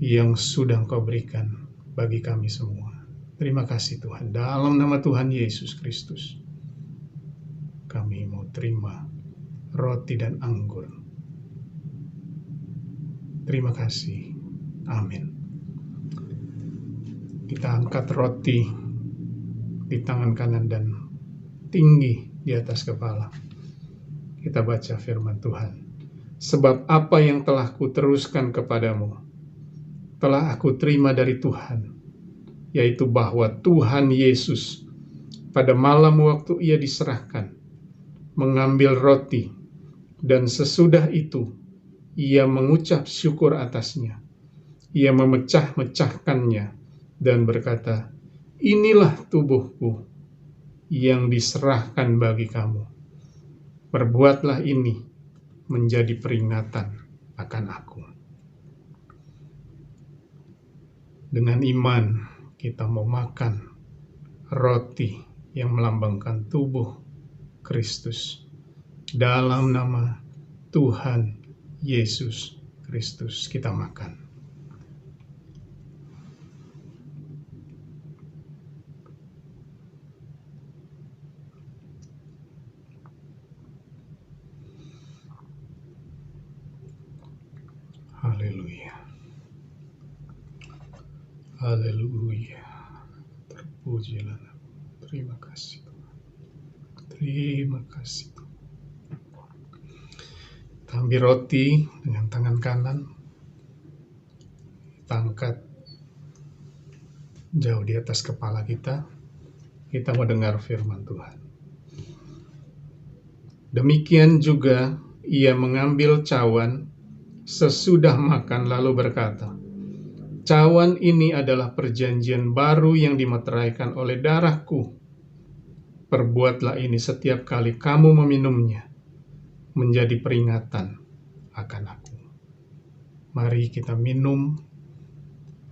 yang sudah Engkau berikan bagi kami semua. Terima kasih Tuhan. Dalam nama Tuhan Yesus Kristus, kami mau terima roti dan anggur. Terima kasih. Amin. Kita angkat roti di tangan kanan dan tinggi di atas kepala. Kita baca firman Tuhan. Sebab apa yang telah kuteruskan kepadamu, telah aku terima dari Tuhan, yaitu bahwa Tuhan Yesus pada malam waktu ia diserahkan, mengambil roti, dan sesudah itu ia mengucap syukur atasnya. Ia memecah-mecahkannya dan berkata, "Inilah tubuhku yang diserahkan bagi kamu. Perbuatlah ini menjadi peringatan akan aku." Dengan iman kita mau makan roti yang melambangkan tubuh Kristus dalam nama Tuhan Yesus Kristus. Kita makan. Haleluya. Haleluya. Terpujilah nama. Terima kasih Tuhan. Terima kasih Tuhan. Kita ambil roti dengan tangan kanan. Kita angkat jauh di atas kepala kita. Kita mau dengar firman Tuhan. Demikian juga ia mengambil cawan sesudah makan lalu berkata, "Cawan ini adalah perjanjian baru yang dimeteraikan oleh darahku. Perbuatlah ini setiap kali kamu meminumnya, menjadi peringatan akan aku." Mari kita minum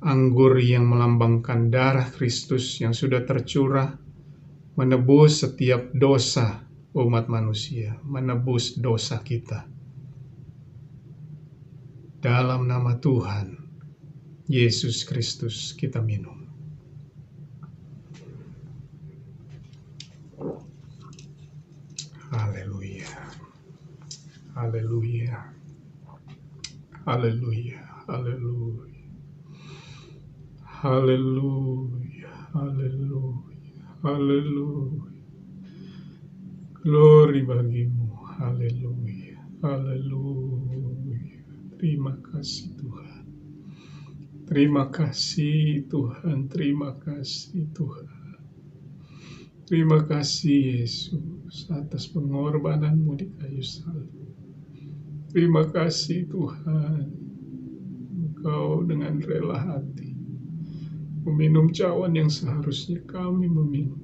anggur yang melambangkan darah Kristus yang sudah tercurah, menebus setiap dosa umat manusia, menebus dosa kita. Dalam nama Tuhan Yesus Kristus kita minum. Haleluya. Haleluya. Haleluya. Haleluya. Haleluya. Haleluya. Haleluya. Glory bagimu. Haleluya. Haleluya. Terima kasih Tuhan. Terima kasih Tuhan. Terima kasih Tuhan. Terima kasih Yesus atas pengorbananmu di kayu salib. Terima kasih Tuhan. Engkau dengan rela hati meminum cawan yang seharusnya kami meminum.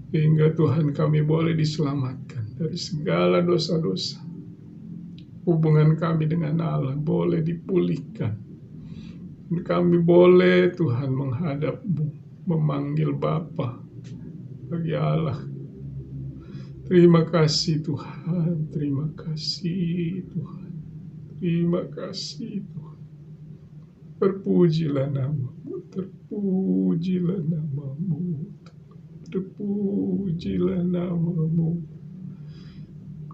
Sehingga Tuhan kami boleh diselamatkan dari segala dosa-dosa. Hubungan kami dengan Allah boleh dipulihkan. Dan kami boleh Tuhan menghadap-Mu, memanggil Bapa bagi Allah. Terima kasih Tuhan, terima kasih Tuhan, terima kasih Tuhan. Terpujilah nama-Mu, terpujilah nama-Mu, terpujilah nama-Mu.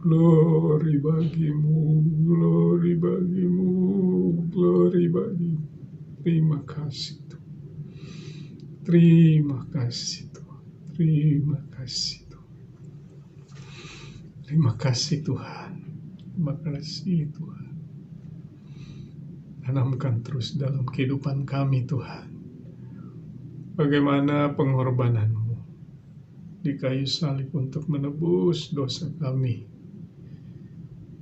Glory bagimu, glory bagimu, glory bagimu. Terima kasih Tuhan. Terima kasih Tuhan. Terima kasih Tuhan. Terima kasih Tuhan. Terima kasih Tuhan. Tanamkan terus dalam kehidupan kami Tuhan. Bagaimana pengorbanan-Mu di kayu salib untuk menebus dosa kami.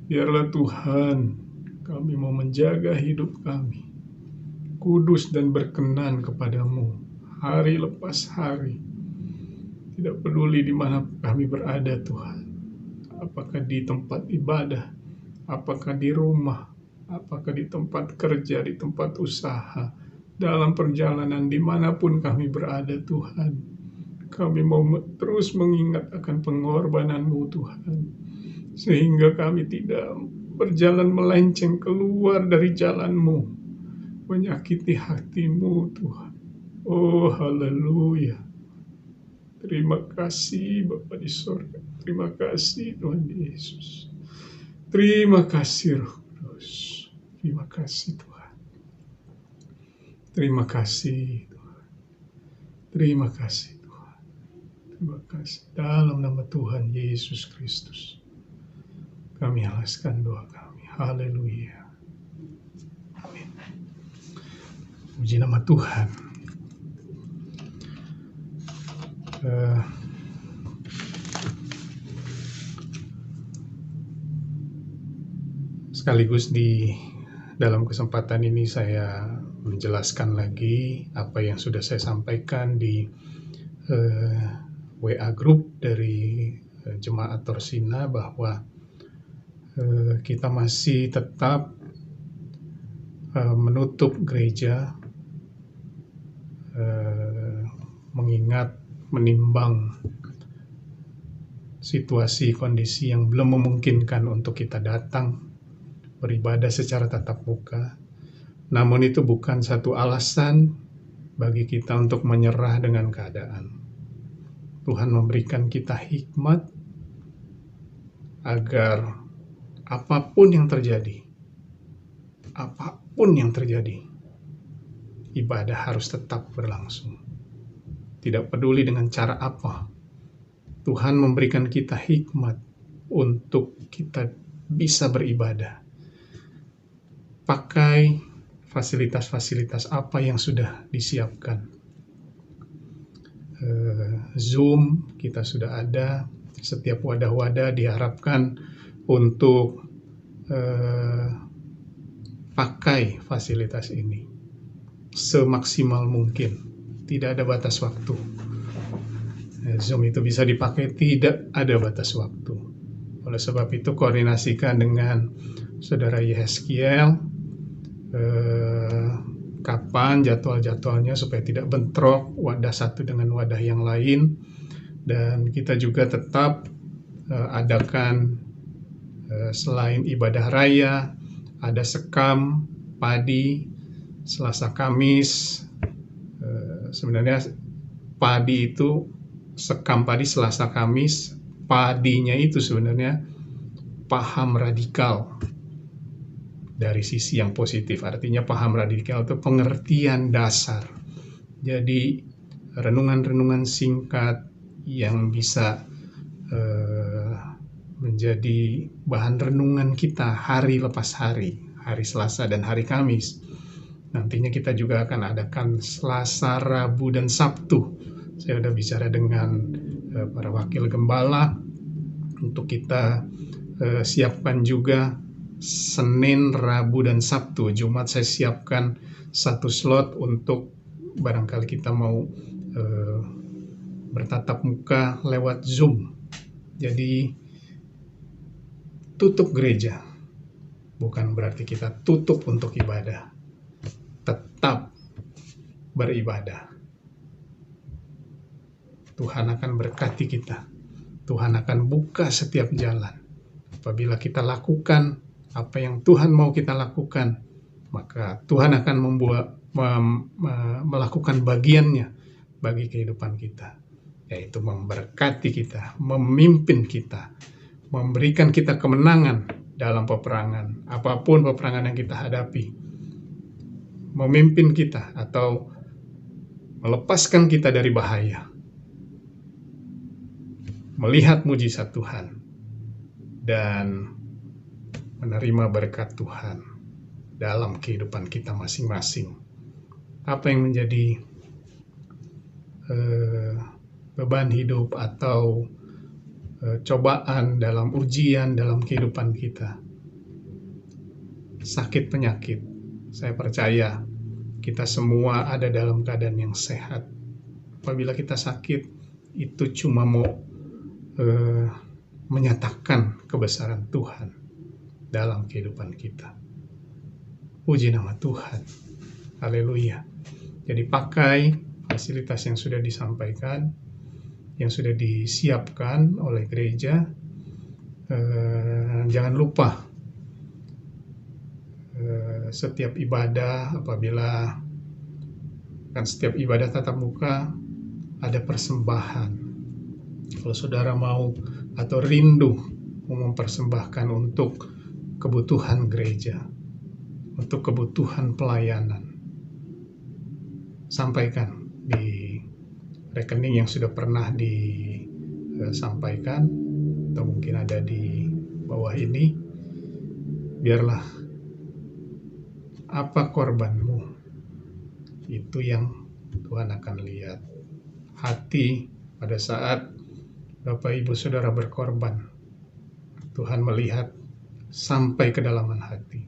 Biarlah Tuhan, kami mau menjaga hidup kami kudus dan berkenan kepadamu hari lepas hari. Tidak peduli di mana kami berada Tuhan. Apakah di tempat ibadah, apakah di rumah, apakah di tempat kerja, di tempat usaha, dalam perjalanan dimanapun kami berada Tuhan. Kami mau terus mengingat akan pengorbanan-Mu Tuhan. Sehingga kami tidak berjalan melenceng keluar dari jalan-Mu, menyakiti hati-Mu Tuhan. Oh haleluya. Terima kasih Bapa di sorga. Terima kasih Tuhan Yesus. Terima kasih Roh Kudus. Terima kasih Tuhan. Terima kasih Tuhan. Terima kasih Tuhan. Terima kasih dalam nama Tuhan Yesus Kristus. Kami alaskan doa kami. Haleluya. Amin. Puji nama Tuhan. Sekaligus di dalam kesempatan ini saya menjelaskan lagi apa yang sudah saya sampaikan di WA group dari Jemaat Torsina, bahwa kita masih tetap menutup gereja, mengingat, menimbang situasi kondisi yang belum memungkinkan untuk kita datang beribadah secara tatap muka. Namun itu bukan satu alasan bagi kita untuk menyerah dengan keadaan. Tuhan memberikan kita hikmat agar apapun yang terjadi, ibadah harus tetap berlangsung. Tidak peduli dengan cara apa, Tuhan memberikan kita hikmat untuk kita bisa beribadah. Pakai fasilitas-fasilitas apa yang sudah disiapkan. Zoom kita sudah ada, setiap wadah-wadah diharapkan untuk pakai fasilitas ini semaksimal mungkin. Tidak ada batas waktu. Zoom itu bisa dipakai, tidak ada batas waktu. Oleh sebab itu koordinasikan dengan Saudara Yeskiel kapan jadwal-jadwalnya supaya tidak bentrok wadah satu dengan wadah yang lain. Dan kita juga tetap adakan selain ibadah raya, ada sekam padi Selasa Kamis. Sebenarnya padi itu sekam padi Selasa Kamis, padinya itu sebenarnya paham radikal dari sisi yang positif. Artinya paham radikal itu pengertian dasar. Jadi renungan-renungan singkat yang bisa menjadi bahan renungan kita hari lepas hari, hari Selasa dan hari Kamis. Nantinya kita juga akan adakan Selasa, Rabu, dan Sabtu. Saya sudah bicara dengan para wakil gembala untuk kita siapkan juga Senin, Rabu, dan Sabtu. Jumat saya siapkan satu slot untuk barangkali kita mau bertatap muka lewat Zoom. Jadi tutup gereja bukan berarti kita tutup untuk ibadah. Tetap beribadah. Tuhan akan berkati kita. Tuhan akan buka setiap jalan. Apabila kita lakukan apa yang Tuhan mau kita lakukan, maka Tuhan akan melakukan bagiannya bagi kehidupan kita, yaitu memberkati kita, memimpin kita, memberikan kita kemenangan dalam peperangan, apapun peperangan yang kita hadapi, memimpin kita atau melepaskan kita dari bahaya, melihat mujizat Tuhan, dan menerima berkat Tuhan dalam kehidupan kita masing-masing. Apa yang menjadi beban hidup atau cobaan dalam ujian dalam kehidupan kita? Sakit penyakit. Saya percaya kita semua ada dalam keadaan yang sehat. Apabila kita sakit, itu cuma mau menyatakan kebesaran Tuhan dalam kehidupan kita. Puji nama Tuhan. Haleluya. Jadi pakai fasilitas yang sudah disampaikan, yang sudah disiapkan oleh gereja. Jangan lupa setiap ibadah, apabila kan setiap ibadah tatap muka ada persembahan. Kalau saudara mau atau rindu mempersembahkan untuk kebutuhan gereja, untuk kebutuhan pelayanan, sampaikan di rekening yang sudah pernah disampaikan, atau mungkin ada di bawah ini, biarlah apa korbanmu, itu yang Tuhan akan lihat. Hati pada saat Bapak Ibu Saudara berkorban, Tuhan melihat sampai kedalaman hati.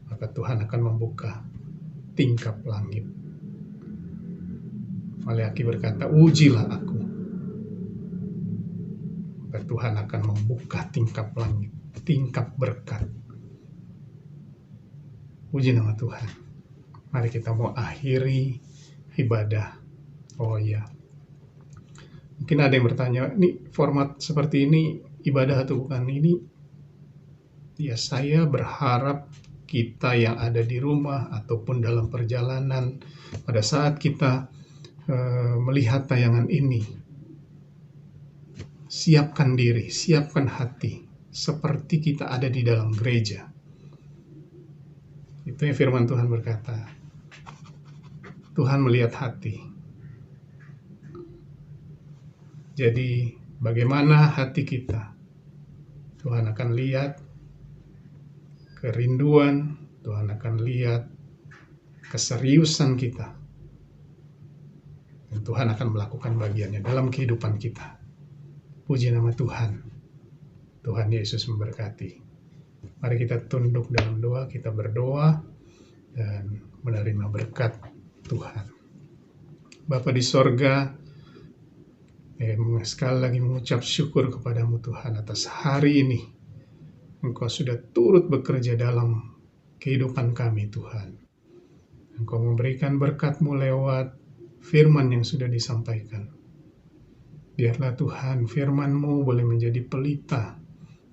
Maka Tuhan akan membuka tingkap langit. Maleaki berkata, ujilah aku. Maka Tuhan akan membuka tingkap langit, tingkap berkat. Puji nama Tuhan. Mari kita mau akhiri ibadah. Oh iya. Mungkin ada yang bertanya, ini format seperti ini ibadah atau bukan? Ini ya, saya berharap kita yang ada di rumah ataupun dalam perjalanan, pada saat kita melihat tayangan ini, siapkan diri, siapkan hati, seperti kita ada di dalam gereja. Itu yang firman Tuhan berkata. Tuhan melihat hati. Jadi bagaimana hati kita, Tuhan akan lihat kerinduan, Tuhan akan lihat keseriusan kita. Dan Tuhan akan melakukan bagiannya dalam kehidupan kita. Puji nama Tuhan. Tuhan Yesus memberkati. Mari kita tunduk dalam doa, kita berdoa dan menerima berkat Tuhan. Bapa di sorga, sekali lagi mengucap syukur kepadamu Tuhan atas hari ini. Engkau sudah turut bekerja dalam kehidupan kami Tuhan. Engkau memberikan berkat-Mu lewat firman yang sudah disampaikan. Biarlah Tuhan firman-Mu boleh menjadi pelita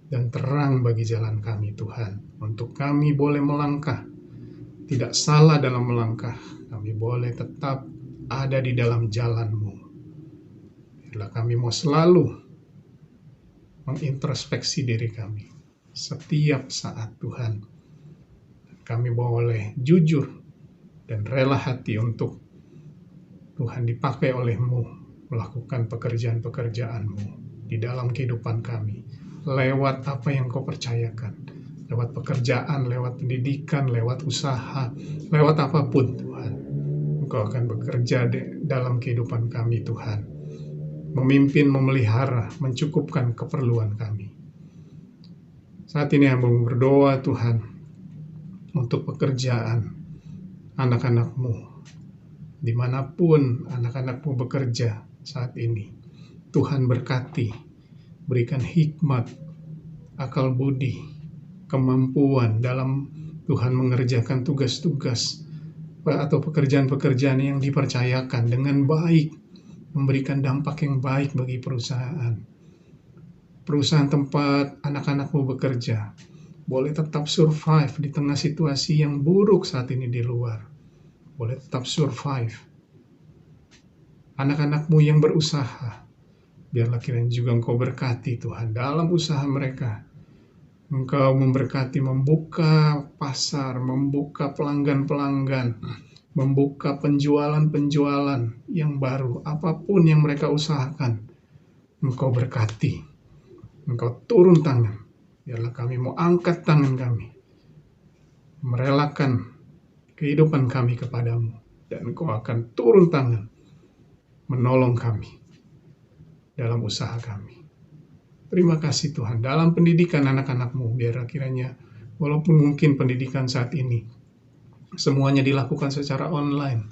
dan terang bagi jalan kami Tuhan. Untuk kami boleh melangkah, tidak salah dalam melangkah. Kami boleh tetap ada di dalam jalan-Mu. Biarlah kami mau selalu mengintrospeksi diri kami setiap saat Tuhan. Kami boleh jujur dan rela hati untuk Tuhan dipakai oleh-Mu melakukan pekerjaan-pekerjaan-Mu di dalam kehidupan kami. Lewat apa yang Kau percayakan. Lewat pekerjaan, lewat pendidikan, lewat usaha, lewat apapun Tuhan. Engkau akan bekerja dalam kehidupan kami Tuhan. Memimpin, memelihara, mencukupkan keperluan kami. Saat ini hamba berdoa Tuhan untuk pekerjaan anak-anak-Mu. Dimanapun anak-anak-Mu bekerja saat ini, Tuhan berkati, berikan hikmat, akal budi, kemampuan dalam Tuhan mengerjakan tugas-tugas atau pekerjaan-pekerjaan yang dipercayakan dengan baik, memberikan dampak yang baik bagi perusahaan. Perusahaan tempat anak-anak-Mu bekerja boleh tetap survive di tengah situasi yang buruk saat ini di luar. Boleh tetap survive. Anak-anak-Mu yang berusaha, biarlah kiranya juga Engkau berkati Tuhan dalam usaha mereka. Engkau memberkati, membuka pasar, membuka pelanggan-pelanggan, membuka penjualan-penjualan yang baru. Apapun yang mereka usahakan, Engkau berkati. Engkau turun tangan. Biarlah kami mau angkat tangan kami, merelakan kehidupan kami kepadamu, dan Engkau akan turun tangan menolong kami dalam usaha kami. Terima kasih Tuhan. Dalam pendidikan anak-anak-Mu, biar kiranya walaupun mungkin pendidikan saat ini semuanya dilakukan secara online,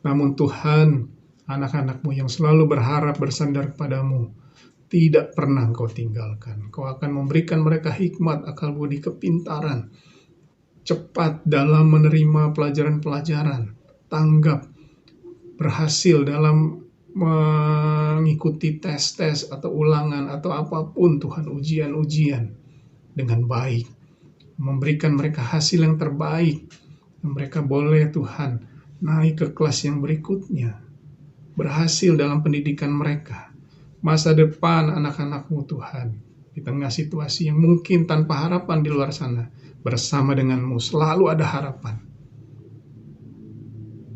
namun Tuhan, anak-anak-Mu yang selalu berharap bersandar kepadamu, tidak pernah Engkau tinggalkan. Engkau akan memberikan mereka hikmat, akal budi, kepintaran, cepat dalam menerima pelajaran-pelajaran, tanggap, berhasil dalam mengikuti tes-tes atau ulangan atau apapun Tuhan, ujian-ujian dengan baik, memberikan mereka hasil yang terbaik. Mereka boleh Tuhan naik ke kelas yang berikutnya, berhasil dalam pendidikan mereka. Masa depan anak-anak-Mu Tuhan, di tengah situasi yang mungkin tanpa harapan di luar sana, bersama dengan-Mu selalu ada harapan.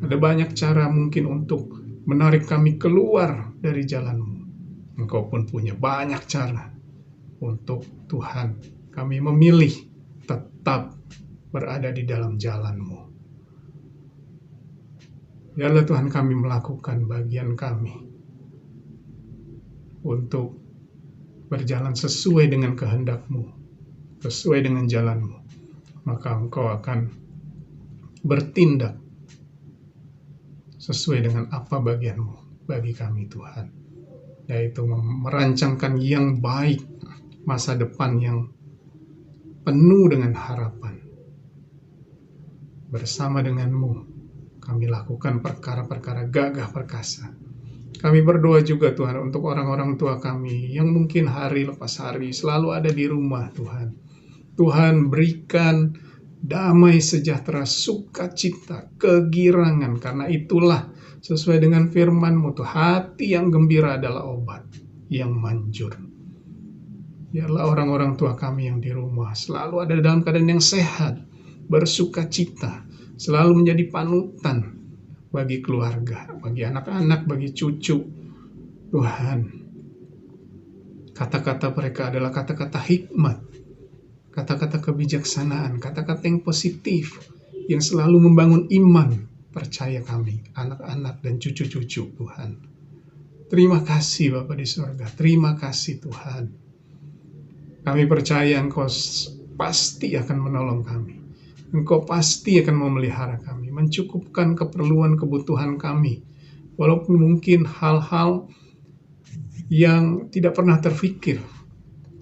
Ada banyak cara mungkin untuk menarik kami keluar dari jalan-Mu. Engkau pun punya banyak cara untuk Tuhan Kami memilih tetap berada di dalam jalan-Mu. Biarlah Tuhan kami melakukan bagian kami untuk berjalan sesuai dengan kehendak-Mu, sesuai dengan jalan-Mu. Maka Engkau akan bertindak sesuai dengan apa bagian-Mu bagi kami Tuhan, yaitu merancangkan yang baik, masa depan yang penuh dengan harapan. Bersama dengan-Mu kami lakukan perkara-perkara gagah perkasa. Kami berdoa juga Tuhan untuk orang-orang tua kami yang mungkin hari lepas hari selalu ada di rumah Tuhan. Tuhan berikan damai sejahtera, sukacita, kegirangan, karena itulah sesuai dengan firman-Mu tuh, hati yang gembira adalah obat yang manjur. Biarlah orang-orang tua kami yang di rumah selalu ada dalam keadaan yang sehat, bersukacita, selalu menjadi panutan bagi keluarga, bagi anak-anak, bagi cucu. Tuhan, kata-kata mereka adalah kata-kata hikmat, kata-kata kebijaksanaan, kata-kata yang positif, yang selalu membangun iman, percaya kami, anak-anak dan cucu-cucu Tuhan. Terima kasih Bapa di surga, terima kasih Tuhan. Kami percaya Engkau pasti akan menolong kami. Engkau pasti akan memelihara kami, mencukupkan keperluan kebutuhan kami. Walaupun mungkin hal-hal yang tidak pernah terfikir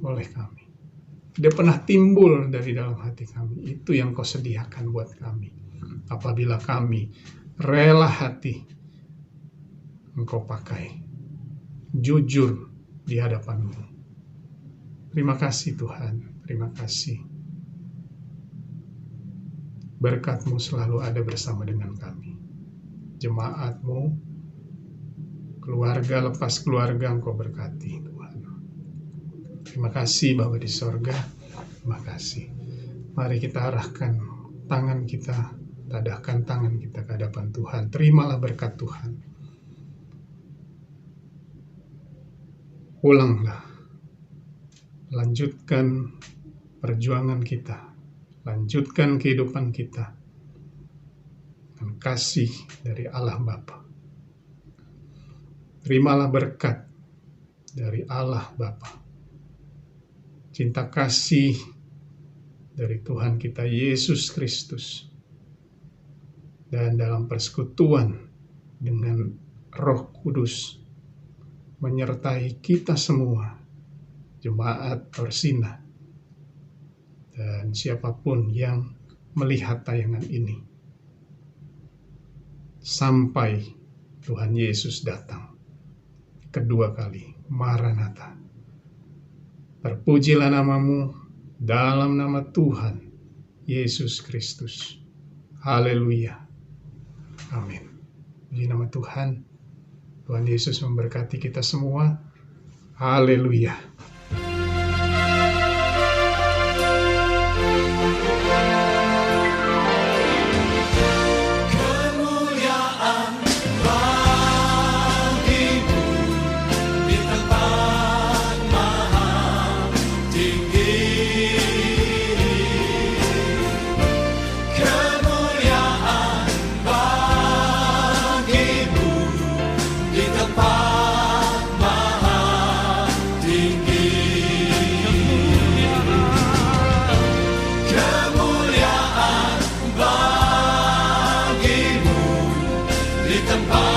oleh kami, tidak pernah timbul dari dalam hati kami, itu yang Kau sediakan buat kami. Apabila kami rela hati, Engkau pakai, jujur di hadapan-Mu. Terima kasih Tuhan, terima kasih. Berkat-Mu selalu ada bersama dengan kami. Jemaat-Mu, keluarga lepas keluarga Engkau berkati Tuhan. Terima kasih Bapa di sorga, terima kasih. Mari kita arahkan tangan kita, tadahkan tangan kita ke hadapan Tuhan. Terimalah berkat Tuhan. Pulanglah, lanjutkan perjuangan kita, lanjutkan kehidupan kita dengan kasih dari Allah Bapa. Terimalah berkat dari Allah Bapa, cinta kasih dari Tuhan kita Yesus Kristus, dan dalam persekutuan dengan Roh Kudus menyertai kita semua, jemaat Orsina, dan siapapun yang melihat tayangan ini, sampai Tuhan Yesus datang kedua kali. Maranatha. Terpujilah nama-Mu dalam nama Tuhan Yesus Kristus. Haleluya. Amin. Puji nama Tuhan. Tuhan Yesus memberkati kita semua. Haleluya. Kemuliaan bagimu di tempat maha tinggi. Kemuliaan bagimu di tempat maha tinggi. Kemuliaan bagimu di tempat